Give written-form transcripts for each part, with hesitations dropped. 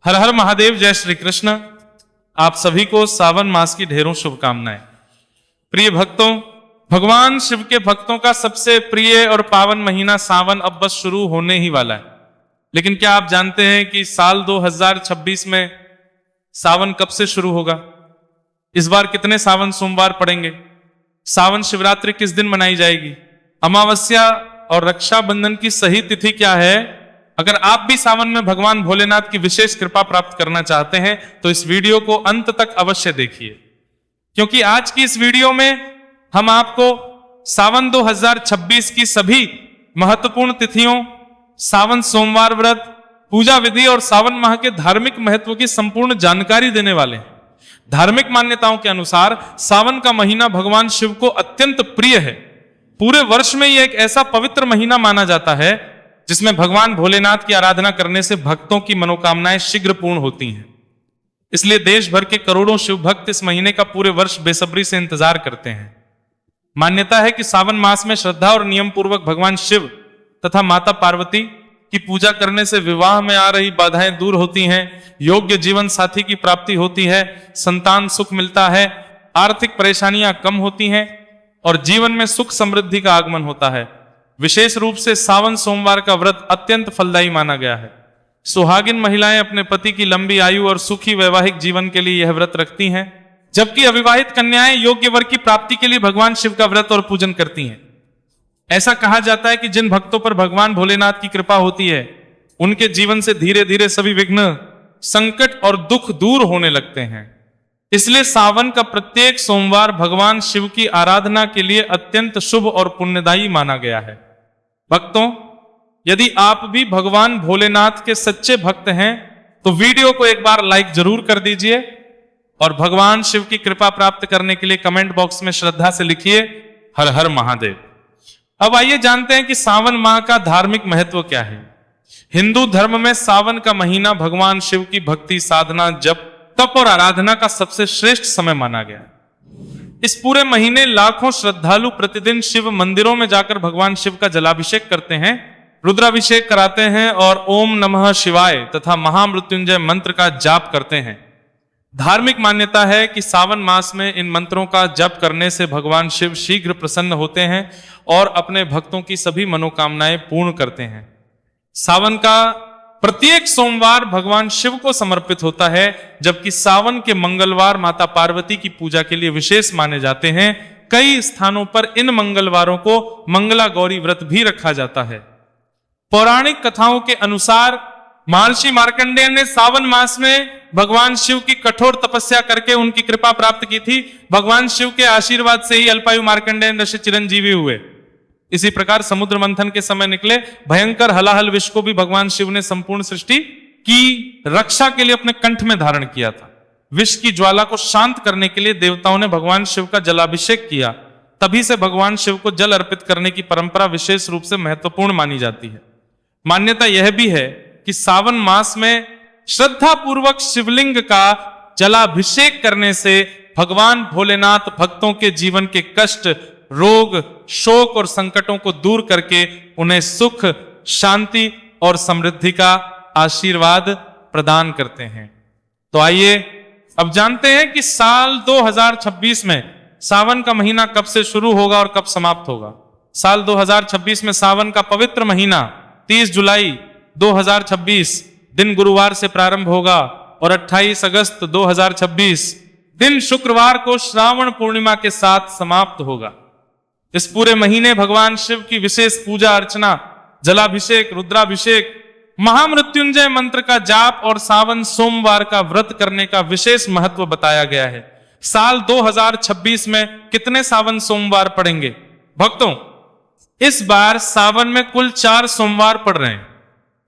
हर हर महादेव, जय श्री कृष्ण। आप सभी को सावन मास की ढेरों शुभकामनाएं। प्रिय भक्तों, भगवान शिव के भक्तों का सबसे प्रिय और पावन महीना सावन अब बस शुरू होने ही वाला है। लेकिन क्या आप जानते हैं कि साल 2026 में सावन कब से शुरू होगा? इस बार कितने सावन सोमवार पड़ेंगे? सावन शिवरात्रि किस दिन मनाई जाएगी? अमावस्या और रक्षाबंधन की सही तिथि क्या है? अगर आप भी सावन में भगवान भोलेनाथ की विशेष कृपा प्राप्त करना चाहते हैं तो इस वीडियो को अंत तक अवश्य देखिए, क्योंकि आज की इस वीडियो में हम आपको सावन 2026 की सभी महत्वपूर्ण तिथियों, सावन सोमवार व्रत, पूजा विधि और सावन माह के धार्मिक महत्व की संपूर्ण जानकारी देने वाले हैं। धार्मिक मान्यताओं के अनुसार सावन का महीना भगवान शिव को अत्यंत प्रिय है। पूरे वर्ष में यह एक ऐसा पवित्र महीना माना जाता है जिसमें भगवान भोलेनाथ की आराधना करने से भक्तों की मनोकामनाएं शीघ्र पूर्ण होती हैं। इसलिए देश भर के करोड़ों शिव भक्त इस महीने का पूरे वर्ष बेसब्री से इंतजार करते हैं। मान्यता है कि सावन मास में श्रद्धा और नियम पूर्वक भगवान शिव तथा माता पार्वती की पूजा करने से विवाह में आ रही बाधाएं दूर होती हैं, योग्य जीवन साथी की प्राप्ति होती है, संतान सुख मिलता है, आर्थिक परेशानियां कम होती हैं और जीवन में सुख समृद्धि का आगमन होता है। विशेष रूप से सावन सोमवार का व्रत अत्यंत फलदायी माना गया है। सुहागिन महिलाएं अपने पति की लंबी आयु और सुखी वैवाहिक जीवन के लिए यह व्रत रखती हैं, जबकि अविवाहित कन्याएं योग्य वर की प्राप्ति के लिए भगवान शिव का व्रत और पूजन करती हैं। ऐसा कहा जाता है कि जिन भक्तों पर भगवान भोलेनाथ की कृपा होती है उनके जीवन से धीरे धीरे सभी विघ्न, संकट और दुख दूर होने लगते हैं। इसलिए सावन का प्रत्येक सोमवार भगवान शिव की आराधना के लिए अत्यंत शुभ और पुण्यदायी माना गया है। भक्तों, यदि आप भी भगवान भोलेनाथ के सच्चे भक्त हैं तो वीडियो को एक बार लाइक जरूर कर दीजिए और भगवान शिव की कृपा प्राप्त करने के लिए कमेंट बॉक्स में श्रद्धा से लिखिए हर हर महादेव। अब आइए जानते हैं कि सावन माह का धार्मिक महत्व क्या है। हिंदू धर्म में सावन का महीना भगवान शिव की भक्ति, साधना, जप, तप और आराधना का सबसे श्रेष्ठ समय माना गया है। इस पूरे महीने लाखों श्रद्धालु प्रतिदिन शिव मंदिरों में जाकर भगवान शिव का जलाभिषेक करते हैं, रुद्राभिषेक कराते हैं और ओम नमः शिवाय तथा महामृत्युंजय मंत्र का जाप करते हैं। धार्मिक मान्यता है कि सावन मास में इन मंत्रों का जप करने से भगवान शिव शीघ्र प्रसन्न होते हैं और अपने भक्तों की सभी मनोकामनाएं पूर्ण करते हैं। सावन का प्रत्येक सोमवार भगवान शिव को समर्पित होता है, जबकि सावन के मंगलवार माता पार्वती की पूजा के लिए विशेष माने जाते हैं। कई स्थानों पर इन मंगलवारों को मंगला गौरी व्रत भी रखा जाता है। पौराणिक कथाओं के अनुसार महर्षि मार्कंडेय ने सावन मास में भगवान शिव की कठोर तपस्या करके उनकी कृपा प्राप्त की थी। भगवान शिव के आशीर्वाद से ही अल्पायु मार्कंडेय ऋषि चिरंजीवी हुए। इसी प्रकार समुद्र मंथन के समय निकले भयंकर हलाहल विष को भी भगवान शिव ने संपूर्ण सृष्टि की रक्षा के लिए अपने कंठ में धारण किया था। विष की ज्वाला को शांत करने के लिए देवताओं ने भगवान शिव का जलाभिषेक किया। तभी से भगवान शिव को जल अर्पित करने की परंपरा विशेष रूप से महत्वपूर्ण मानी जाती है। मान्यता यह भी है कि सावन मास में श्रद्धा पूर्वक शिवलिंग का जलाभिषेक करने से भगवान भोलेनाथ भक्तों के जीवन के कष्ट, रोग, शोक और संकटों को दूर करके उन्हें सुख, शांति और समृद्धि का आशीर्वाद प्रदान करते हैं। तो आइए अब जानते हैं कि साल 2026 में सावन का महीना कब से शुरू होगा और कब समाप्त होगा। साल 2026 में सावन का पवित्र महीना 30 जुलाई 2026 दिन गुरुवार से प्रारंभ होगा और 28 अगस्त 2026 दिन शुक्रवार को श्रावण पूर्णिमा के साथ समाप्त होगा। इस पूरे महीने भगवान शिव की विशेष पूजा अर्चना, जलाभिषेक, रुद्राभिषेक, महामृत्युंजय मंत्र का जाप और सावन सोमवार का व्रत करने का विशेष महत्व बताया गया है। साल 2026 में कितने सावन सोमवार पड़ेंगे? भक्तों, इस बार सावन में कुल 4 सोमवार पड़ रहे हैं।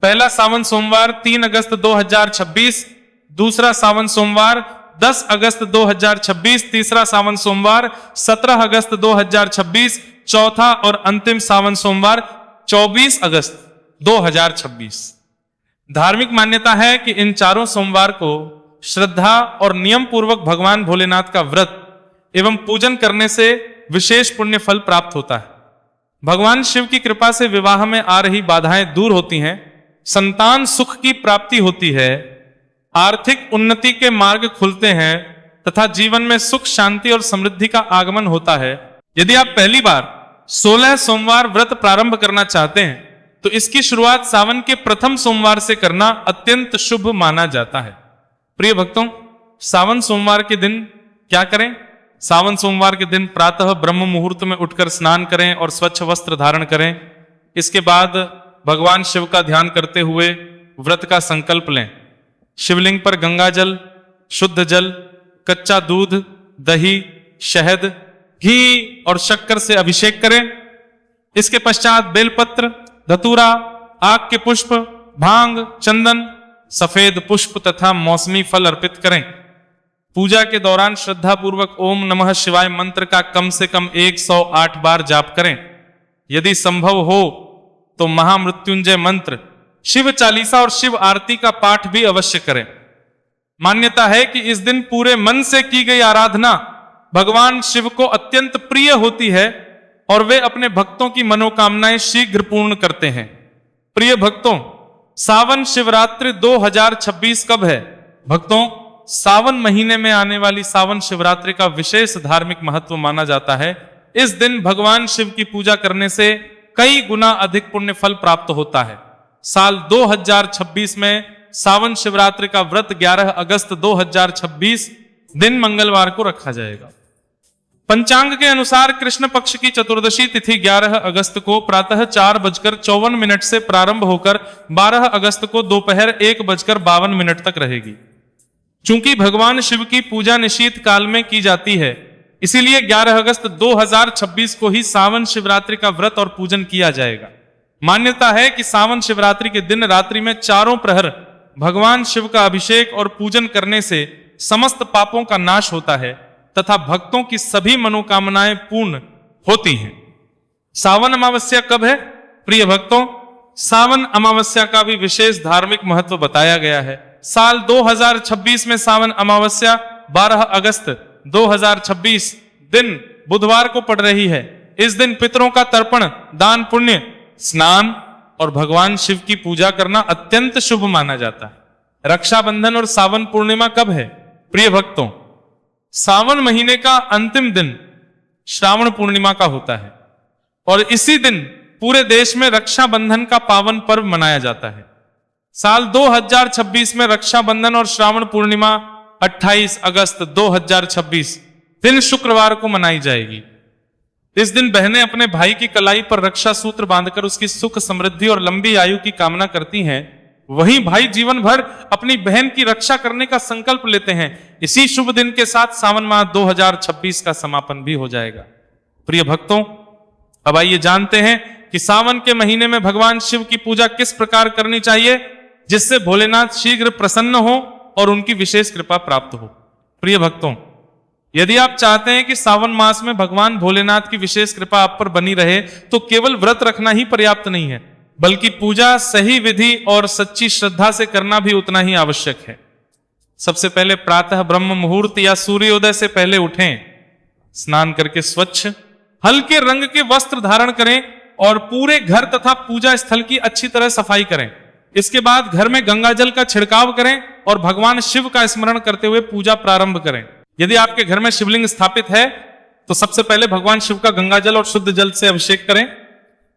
पहला सावन सोमवार 3 अगस्त 2026, दूसरा सावन सोमवार 10 अगस्त 2026, तीसरा सावन सोमवार 17 अगस्त 2026, चौथा और अंतिम सावन सोमवार 24 अगस्त 2026। धार्मिक मान्यता है कि इन चारों सोमवार को श्रद्धा और नियम पूर्वक भगवान भोलेनाथ का व्रत एवं पूजन करने से विशेष पुण्य फल प्राप्त होता है। भगवान शिव की कृपा से विवाह में आ रही बाधाएं दूर होती हैं, संतान सुख की प्राप्ति होती है, आर्थिक उन्नति के मार्ग खुलते हैं तथा जीवन में सुख शांति और समृद्धि का आगमन होता है। यदि आप पहली बार 16 सोमवार व्रत प्रारंभ करना चाहते हैं तो इसकी शुरुआत सावन के प्रथम सोमवार से करना अत्यंत शुभ माना जाता है। प्रिय भक्तों, सावन सोमवार के दिन क्या करें? सावन सोमवार के दिन प्रातः ब्रह्म मुहूर्त में उठकर स्नान करें और स्वच्छ वस्त्र धारण करें। इसके बाद भगवान शिव का ध्यान करते हुए व्रत का संकल्प लें। शिवलिंग पर गंगा जल, शुद्ध जल, कच्चा दूध, दही, शहद, घी और शक्कर से अभिषेक करें। इसके पश्चात बेलपत्र, धतूरा, आक के पुष्प, भांग, चंदन, सफेद पुष्प तथा मौसमी फल अर्पित करें। पूजा के दौरान श्रद्धा पूर्वक ओम नमः शिवाय मंत्र का कम से कम 108 बार जाप करें। यदि संभव हो तो महामृत्युंजय मंत्र, शिव चालीसा और शिव आरती का पाठ भी अवश्य करें। मान्यता है कि इस दिन पूरे मन से की गई आराधना भगवान शिव को अत्यंत प्रिय होती है और वे अपने भक्तों की मनोकामनाएं शीघ्र पूर्ण करते हैं। प्रिय भक्तों, सावन शिवरात्रि 2026 कब है? भक्तों, सावन महीने में आने वाली सावन शिवरात्रि का विशेष धार्मिक महत्व माना जाता है। इस दिन भगवान शिव की पूजा करने से कई गुना अधिक पुण्य फल प्राप्त होता है। साल 2026 में सावन शिवरात्रि का व्रत 11 अगस्त 2026 दिन मंगलवार को रखा जाएगा। पंचांग के अनुसार कृष्ण पक्ष की चतुर्दशी तिथि 11 अगस्त को प्रातः 4:54 से प्रारंभ होकर 12 अगस्त को दोपहर 1:52 तक रहेगी। चूंकि भगवान शिव की पूजा निशीत काल में की जाती है, इसीलिए 11 अगस्त 2026 को ही सावन शिवरात्रि का व्रत और पूजन किया जाएगा। मान्यता है कि सावन शिवरात्रि के दिन रात्रि में चारों प्रहर भगवान शिव का अभिषेक और पूजन करने से समस्त पापों का नाश होता है तथा भक्तों की सभी मनोकामनाएं पूर्ण होती हैं। सावन अमावस्या कब है? प्रिय भक्तों, सावन अमावस्या का भी विशेष धार्मिक महत्व बताया गया है। साल 2026 में सावन अमावस्या 12 अगस्त 2026 दिन बुधवार को पड़ रही है। इस दिन पितरों का तर्पण, दान पुण्य, स्नान और भगवान शिव की पूजा करना अत्यंत शुभ माना जाता है। रक्षाबंधन और सावन पूर्णिमा कब है? प्रिय भक्तों, सावन महीने का अंतिम दिन श्रावण पूर्णिमा का होता है और इसी दिन पूरे देश में रक्षाबंधन का पावन पर्व मनाया जाता है। साल 2026 में रक्षाबंधन और श्रावण पूर्णिमा 28 अगस्त 2026 दिन शुक्रवार को मनाई जाएगी। इस दिन बहनें अपने भाई की कलाई पर रक्षा सूत्र बांधकर उसकी सुख समृद्धि और लंबी आयु की कामना करती हैं। वहीं भाई जीवन भर अपनी बहन की रक्षा करने का संकल्प लेते हैं। इसी शुभ दिन के साथ सावन माह 2026 का समापन भी हो जाएगा। प्रिय भक्तों, अब आइए जानते हैं कि सावन के महीने में भगवान शिव की पूजा किस प्रकार करनी चाहिए जिससे भोलेनाथ शीघ्र प्रसन्न हो और उनकी विशेष कृपा प्राप्त हो। प्रिय भक्तों, यदि आप चाहते हैं कि सावन मास में भगवान भोलेनाथ की विशेष कृपा आप पर बनी रहे तो केवल व्रत रखना ही पर्याप्त नहीं है, बल्कि पूजा सही विधि और सच्ची श्रद्धा से करना भी उतना ही आवश्यक है। सबसे पहले प्रातः ब्रह्म मुहूर्त या सूर्योदय से पहले उठें, स्नान करके स्वच्छ हल्के रंग के वस्त्र धारण करें और पूरे घर तथा पूजा स्थल की अच्छी तरह सफाई करें। इसके बाद घर में गंगा जल का छिड़काव करें और भगवान शिव का स्मरण करते हुए पूजा प्रारंभ करें। यदि आपके घर में शिवलिंग स्थापित है तो सबसे पहले भगवान शिव का गंगा जल और शुद्ध जल से अभिषेक करें।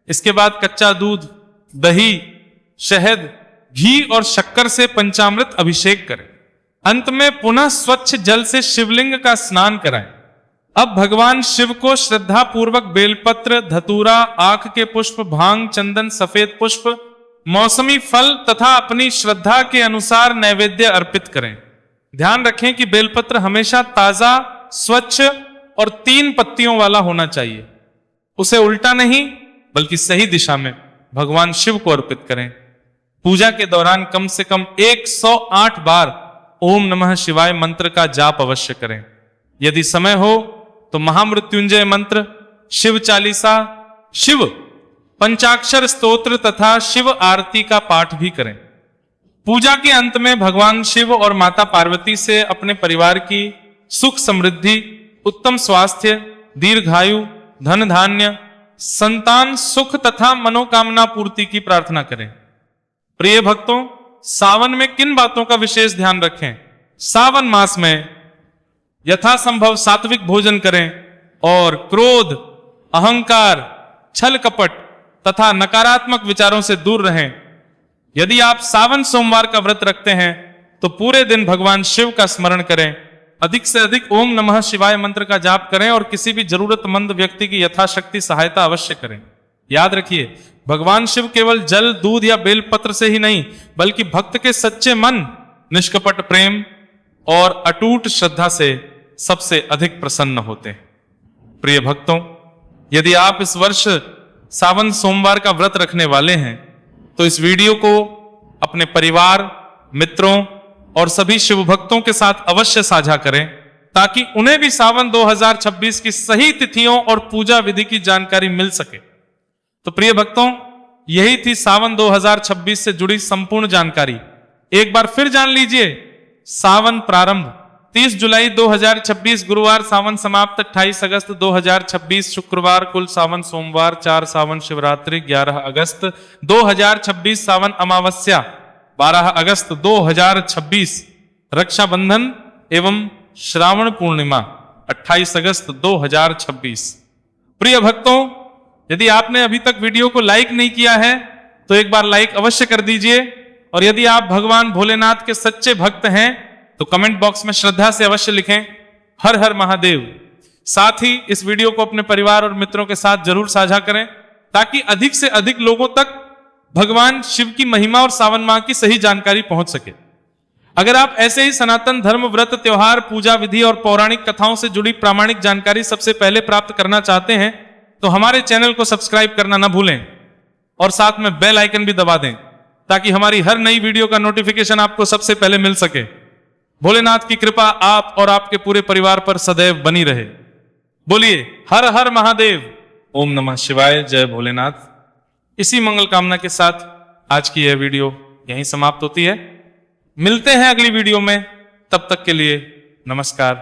इसके बाद कच्चा दूध, दही, शहद, घी और शक्कर से पंचामृत अभिषेक करें। अंत में पुनः स्वच्छ जल से शिवलिंग का स्नान कराएं। अब भगवान शिव को श्रद्धा पूर्वक बेलपत्र, धतूरा, आक के पुष्प, भांग, चंदन, सफेद पुष्प, मौसमी फल तथा अपनी श्रद्धा के अनुसार नैवेद्य अर्पित करें। ध्यान रखें कि बेलपत्र हमेशा ताजा, स्वच्छ और 3 पत्तियों वाला होना चाहिए। उसे उल्टा नहीं बल्कि सही दिशा में भगवान शिव को अर्पित करें। पूजा के दौरान कम से कम 108 बार ओम नमः शिवाय मंत्र का जाप अवश्य करें। यदि समय हो तो महामृत्युंजय मंत्र, शिव चालीसा, शिव पंचाक्षर स्तोत्र तथा शिव आरती का पाठ भी करें। पूजा के अंत में भगवान शिव और माता पार्वती से अपने परिवार की सुख समृद्धि, उत्तम स्वास्थ्य, दीर्घायु, धन धान्य, संतान सुख तथा मनोकामना पूर्ति की प्रार्थना करें। प्रिय भक्तों, सावन में किन बातों का विशेष ध्यान रखें? सावन मास में यथासंभव सात्विक भोजन करें और क्रोध, अहंकार, छल कपट तथा नकारात्मक विचारों से दूर रहें। यदि आप सावन सोमवार का व्रत रखते हैं तो पूरे दिन भगवान शिव का स्मरण करें, अधिक से अधिक ओम नमः शिवाय मंत्र का जाप करें और किसी भी जरूरतमंद व्यक्ति की यथाशक्ति सहायता अवश्य करें। याद रखिए, भगवान शिव केवल जल, दूध या बेलपत्र से ही नहीं, बल्कि भक्त के सच्चे मन, निष्कपट प्रेम और अटूट श्रद्धा से सबसे अधिक प्रसन्न होते हैं। प्रिय भक्तों, यदि आप इस वर्ष सावन सोमवार का व्रत रखने वाले हैं तो इस वीडियो को अपने परिवार, मित्रों और सभी शिव भक्तों के साथ अवश्य साझा करें, ताकि उन्हें भी सावन 2026 की सही तिथियों और पूजा विधि की जानकारी मिल सके। तो प्रिय भक्तों, यही थी सावन 2026 से जुड़ी संपूर्ण जानकारी। एक बार फिर जान लीजिए, सावन प्रारंभ 30 जुलाई 2026 गुरुवार, सावन समाप्त 28 अगस्त 2026 शुक्रवार, कुल सावन सोमवार, 4 सावन शिवरात्रि, 11 अगस्त 2026 सावन अमावस्या, 12 अगस्त 2026 रक्षाबंधन एवं श्रावण पूर्णिमा, 28 अगस्त 2026। प्रिय भक्तों, यदि आपने अभी तक वीडियो को लाइक नहीं किया है तो एक बार लाइक अवश्य कर दीजिए, और यदि आप भगवान भोलेनाथ के सच्चे भक्त हैं तो कमेंट बॉक्स में श्रद्धा से अवश्य लिखें हर हर महादेव। साथ ही इस वीडियो को अपने परिवार और मित्रों के साथ जरूर साझा करें, ताकि अधिक से अधिक लोगों तक भगवान शिव की महिमा और सावन माह की सही जानकारी पहुंच सके। अगर आप ऐसे ही सनातन धर्म, व्रत, त्योहार, पूजा विधि और पौराणिक कथाओं से जुड़ी प्रामाणिक जानकारी सबसे पहले प्राप्त करना चाहते हैं तो हमारे चैनल को सब्सक्राइब करना ना भूलें और साथ में बेल आइकन भी दबा दें, ताकि हमारी हर नई वीडियो का नोटिफिकेशन आपको सबसे पहले मिल सके। भोलेनाथ की कृपा आप और आपके पूरे परिवार पर सदैव बनी रहे। बोलिए हर हर महादेव, ओम नमः शिवाय, जय भोलेनाथ। इसी मंगल कामना के साथ आज की यह वीडियो यहीं समाप्त होती है। मिलते हैं अगली वीडियो में, तब तक के लिए नमस्कार।